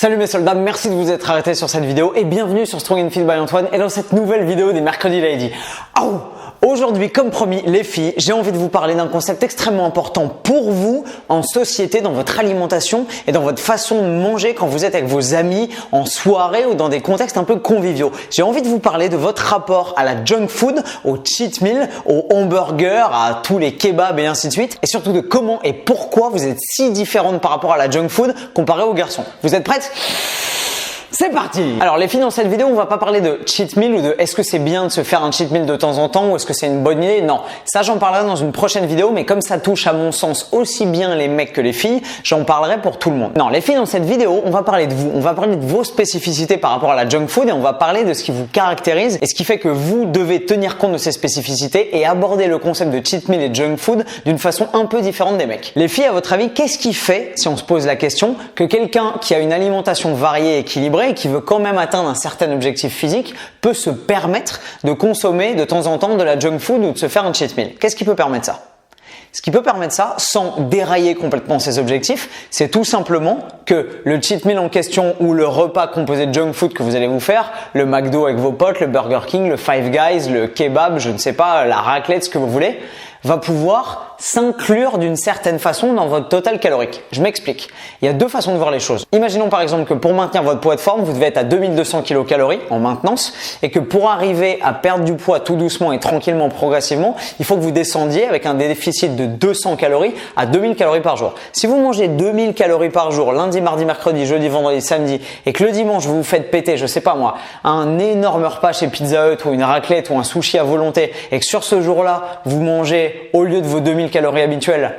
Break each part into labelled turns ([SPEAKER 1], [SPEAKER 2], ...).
[SPEAKER 1] Salut mes soldats, merci de vous être arrêtés sur cette vidéo et bienvenue sur Strong and Fit by Antoine et dans cette nouvelle vidéo des mercredis Lady. Aujourd'hui, comme promis, les filles, j'ai envie de vous parler d'un concept extrêmement important pour vous en société, dans votre alimentation et dans votre façon de manger quand vous êtes avec vos amis, en soirée ou dans des contextes un peu conviviaux. J'ai envie de vous parler de votre rapport à la junk food, au cheat meal, au hamburger, à tous les kebabs et ainsi de suite et surtout de comment et pourquoi vous êtes si différentes par rapport à la junk food comparé aux garçons. Vous êtes prêtes ? C'est parti! Alors les filles, dans cette vidéo, on va pas parler de cheat meal ou de est-ce que c'est bien de se faire un cheat meal de temps en temps ou est-ce que c'est une bonne idée? Non, ça j'en parlerai dans une prochaine vidéo, mais comme ça touche à mon sens aussi bien les mecs que les filles, j'en parlerai pour tout le monde. Non, les filles, dans cette vidéo, on va parler de vous, on va parler de vos spécificités par rapport à la junk food et on va parler de ce qui vous caractérise et ce qui fait que vous devez tenir compte de ces spécificités et aborder le concept de cheat meal et junk food d'une façon un peu différente des mecs. Les filles, à votre avis, qu'est-ce qui fait, si on se pose la question, que quelqu'un qui a une alimentation variée et équilibrée et qui veut quand même atteindre un certain objectif physique peut se permettre de consommer de temps en temps de la junk food ou de se faire un cheat meal? Qu'est-ce qui peut permettre ça? Ce qui peut permettre ça, sans dérailler complètement ses objectifs, c'est tout simplement que le cheat meal en question ou le repas composé de junk food que vous allez vous faire, le McDo avec vos potes, le Burger King, le Five Guys, le kebab, je ne sais pas, la raclette, ce que vous voulez, va pouvoir s'inclure d'une certaine façon dans votre total calorique. Je m'explique. Il y a deux façons de voir les choses. Imaginons par exemple que pour maintenir votre poids de forme, vous devez être à 2200 kcal en maintenance et que pour arriver à perdre du poids tout doucement et tranquillement, progressivement, il faut que vous descendiez avec un déficit de 200 calories à 2000 calories par jour. Si vous mangez 2000 calories par jour, lundi, mardi, mercredi, jeudi, vendredi, samedi et que le dimanche vous vous faites péter, je sais pas moi, un énorme repas chez Pizza Hut ou une raclette ou un sushi à volonté et que sur ce jour-là, vous mangez au lieu de vos 2000 calories habituelles,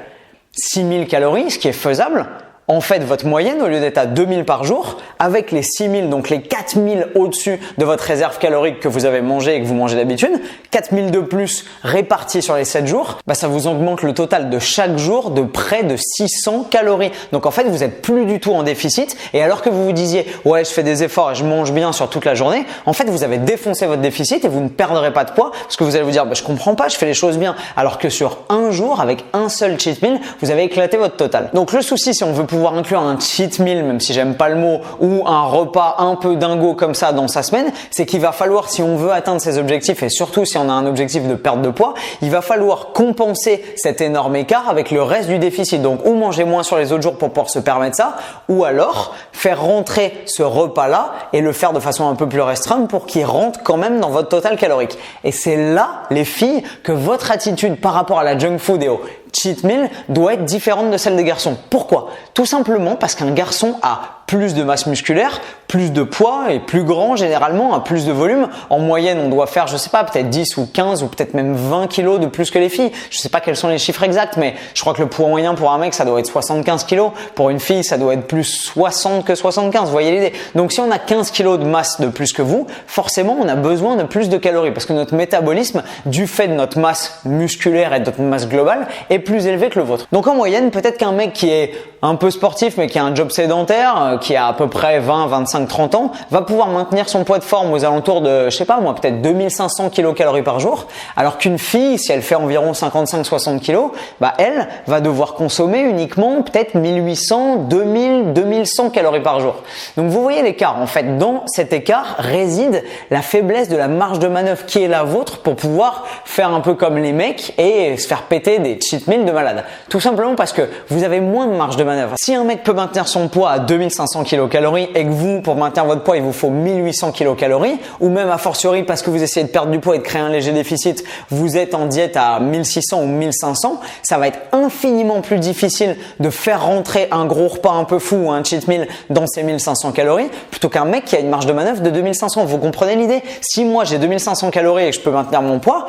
[SPEAKER 1] 6000 calories, ce qui est faisable. En fait, votre moyenne, au lieu d'être à 2000 par jour, avec les 6000, donc les 4000 au-dessus de votre réserve calorique que vous avez mangé et que vous mangez d'habitude, 4000 de plus répartis sur les 7 jours, ça vous augmente le total de chaque jour de près de 600 calories. Donc en fait, vous êtes plus du tout en déficit et alors que vous vous disiez « ouais, je fais des efforts et je mange bien sur toute la journée », en fait, vous avez défoncé votre déficit et vous ne perdrez pas de poids parce que vous allez vous dire « je comprends pas, je fais les choses bien ». Alors que sur un jour, avec un seul cheat meal, vous avez éclaté votre total. Donc le souci, si on veut pouvoir inclure un cheat meal, même si j'aime pas le mot, ou un repas un peu dingo comme ça dans sa semaine, c'est qu'il va falloir, si on veut atteindre ses objectifs et surtout si on a un objectif de perte de poids, il va falloir compenser cet énorme écart avec le reste du déficit. Donc ou manger moins sur les autres jours pour pouvoir se permettre ça, ou alors faire rentrer ce repas-là et le faire de façon un peu plus restreinte pour qu'il rentre quand même dans votre total calorique. Et c'est là, les filles, que votre attitude par rapport à la junk food et au cheat meal doit être différente de celle des garçons. Pourquoi? Tout simplement parce qu'un garçon a plus de masse musculaire, plus de poids et plus grand généralement, a plus de volume. En moyenne, on doit faire, je sais pas, peut-être 10 ou 15 ou peut-être même 20 kilos de plus que les filles. Je sais pas quels sont les chiffres exacts, mais je crois que le poids moyen pour un mec, ça doit être 75 kilos. Pour une fille, ça doit être plus 60 que 75. Vous voyez l'idée? Donc si on a 15 kilos de masse de plus que vous, forcément, on a besoin de plus de calories parce que notre métabolisme, du fait de notre masse musculaire et de notre masse globale, est plus élevé que le vôtre. Donc en moyenne, peut-être qu'un mec qui est un peu sportif mais qui a un job sédentaire, qui a à peu près 20, 25, 30 ans, va pouvoir maintenir son poids de forme aux alentours de, je sais pas moi, peut-être 2500 kcal par jour, alors qu'une fille, si elle fait environ 55-60 kg, elle va devoir consommer uniquement peut-être 1800, 2000, 2100 calories par jour. Donc vous voyez l'écart. En fait, dans cet écart réside la faiblesse de la marge de manœuvre qui est la vôtre pour pouvoir faire un peu comme les mecs et se faire péter des cheat meals de malade. Tout simplement parce que vous avez moins de marge de manœuvre. Si un mec peut maintenir son poids à 2500 kcal et que vous, pour maintenir votre poids, il vous faut 1800 kcal ou même a fortiori parce que vous essayez de perdre du poids et de créer un léger déficit, vous êtes en diète à 1600 ou 1500, ça va être infiniment plus difficile de faire rentrer un gros repas un peu fou ou un cheat meal dans ces 1500 calories plutôt qu'un mec qui a une marge de manœuvre de 2500. Vous comprenez l'idée? Si moi j'ai 2500 calories et que je peux maintenir mon poids,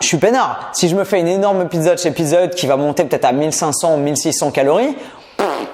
[SPEAKER 1] je suis peinard. Si je me fais une énorme pizza de chez Pizza Hut qui va monter peut-être à 1500 ou 1600 calories,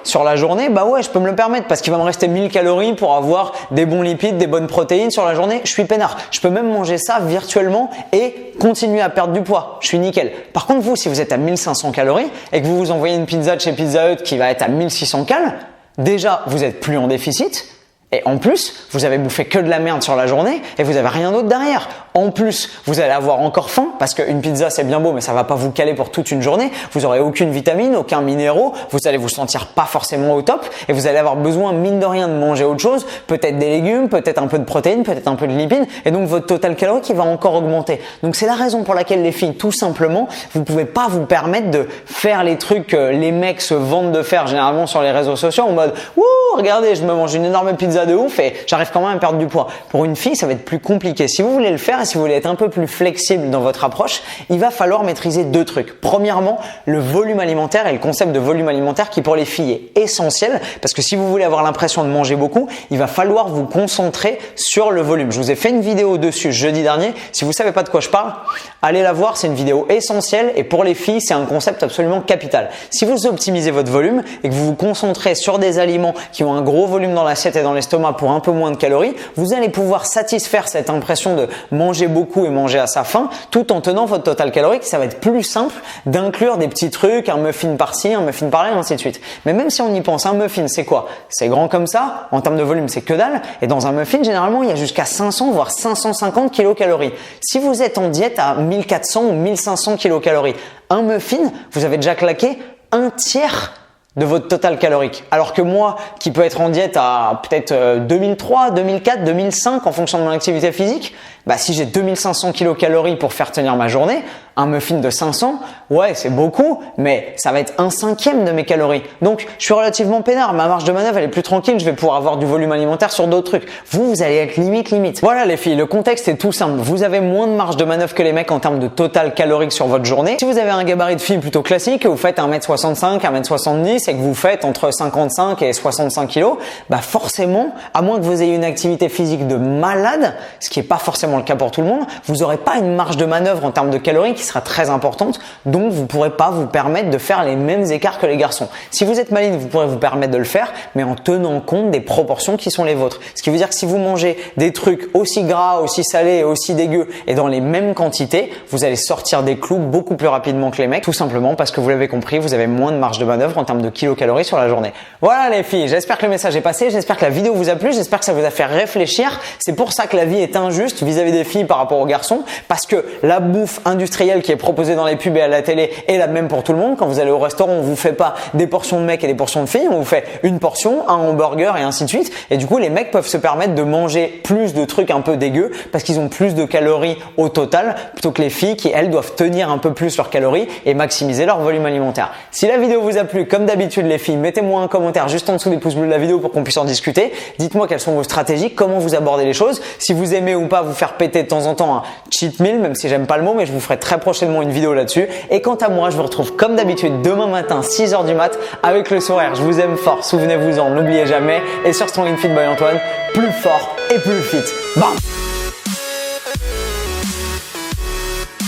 [SPEAKER 1] sur la journée, ouais, je peux me le permettre parce qu'il va me rester 1000 calories pour avoir des bons lipides, des bonnes protéines sur la journée. Je suis peinard. Je peux même manger ça virtuellement et continuer à perdre du poids. Je suis nickel. Par contre, vous, si vous êtes à 1500 calories et que vous vous envoyez une pizza de chez Pizza Hut qui va être à 1600 calories, déjà, vous êtes plus en déficit. Et en plus, vous avez bouffé que de la merde sur la journée et vous avez rien d'autre derrière. En plus, vous allez avoir encore faim parce qu'une pizza c'est bien beau mais ça va pas vous caler pour toute une journée. Vous aurez aucune vitamine, aucun minéraux, vous allez vous sentir pas forcément au top et vous allez avoir besoin mine de rien de manger autre chose, peut-être des légumes, peut-être un peu de protéines, peut-être un peu de lipides et donc votre total calorique il va encore augmenter. Donc c'est la raison pour laquelle les filles, tout simplement, vous pouvez pas vous permettre de faire les trucs que les mecs se vantent de faire généralement sur les réseaux sociaux en mode « Wouh, regardez, je me mange une énorme pizza de ouf et j'arrive quand même à perdre du poids ». Pour une fille, ça va être plus compliqué. Si vous voulez le faire et si vous voulez être un peu plus flexible dans votre approche, il va falloir maîtriser deux trucs. Premièrement, le volume alimentaire et le concept de volume alimentaire qui pour les filles est essentiel parce que si vous voulez avoir l'impression de manger beaucoup, il va falloir vous concentrer sur le volume. Je vous ai fait une vidéo dessus jeudi dernier. Si vous savez pas de quoi je parle, allez la voir. C'est une vidéo essentielle et pour les filles, c'est un concept absolument capital. Si vous optimisez votre volume et que vous vous concentrez sur des aliments qui ont un gros volume dans l'assiette et dans l'estomac pour un peu moins de calories, vous allez pouvoir satisfaire cette impression de manger beaucoup et manger à sa faim tout en tenant votre total calorique. Ça va être plus simple d'inclure des petits trucs, un muffin par-ci, un muffin par-là et ainsi de suite. Mais même si on y pense, un muffin c'est quoi? C'est grand comme ça, en termes de volume c'est que dalle et dans un muffin généralement il y a jusqu'à 500 voire 550 kilocalories. Si vous êtes en diète à 1400 ou 1500 kilocalories, un muffin, vous avez déjà claqué un tiers de votre total calorique. Alors que moi, qui peux être en diète à peut-être 2003, 2004, 2005 en fonction de mon activité physique, si j'ai 2500 kilocalories pour faire tenir ma journée, un muffin de 500, ouais, c'est beaucoup, mais ça va être 1/5 de mes calories. Donc, je suis relativement peinard. Ma marge de manœuvre, elle est plus tranquille. Je vais pouvoir avoir du volume alimentaire sur d'autres trucs. Vous allez être limite. Voilà les filles, le contexte est tout simple. Vous avez moins de marge de manœuvre que les mecs en termes de total calorique sur votre journée. Si vous avez un gabarit de fille plutôt classique, que vous faites 1m65, 1m70 et que vous faites entre 55 et 65 kg, forcément, à moins que vous ayez une activité physique de malade, ce qui n'est pas forcément le cas pour tout le monde, vous n'aurez pas une marge de manœuvre en termes de calories qui sera très importante, donc vous ne pourrez pas vous permettre de faire les mêmes écarts que les garçons. Si vous êtes maligne, vous pourrez vous permettre de le faire, mais en tenant compte des proportions qui sont les vôtres. Ce qui veut dire que si vous mangez des trucs aussi gras, aussi salés et aussi dégueux et dans les mêmes quantités, vous allez sortir des clous beaucoup plus rapidement que les mecs, tout simplement parce que vous l'avez compris, vous avez moins de marge de manœuvre en termes de kilocalories sur la journée. Voilà les filles, j'espère que le message est passé, j'espère que la vidéo vous a plu, j'espère que ça vous a fait réfléchir. C'est pour ça que la vie est injuste vis-à-vis des filles par rapport aux garçons, parce que la bouffe industrielle qui est proposée dans les pubs et à la télé est la même pour tout le monde. Quand vous allez au restaurant, on vous fait pas des portions de mecs et des portions de filles, on vous fait une portion, un hamburger et ainsi de suite. Et du coup, les mecs peuvent se permettre de manger plus de trucs un peu dégueux parce qu'ils ont plus de calories au total plutôt que les filles qui, elles, doivent tenir un peu plus leurs calories et maximiser leur volume alimentaire. Si la vidéo vous a plu, comme d'habitude les filles, mettez-moi un commentaire juste en dessous des pouces bleus de la vidéo pour qu'on puisse en discuter. Dites-moi quelles sont vos stratégies, comment vous abordez les choses, si vous aimez ou pas vous faire péter de temps en temps un cheat meal, même si j'aime pas le mot, mais je vous ferai très prochainement une vidéo là-dessus. Et quant à moi, je vous retrouve comme d'habitude demain matin 6h du mat avec le sourire. Je vous aime fort, souvenez-vous-en, n'oubliez jamais. Et sur Strong and Fit by Antoine, plus fort et plus fit. Bam!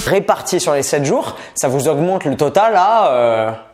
[SPEAKER 1] Réparti sur les 7 jours, ça vous augmente le total à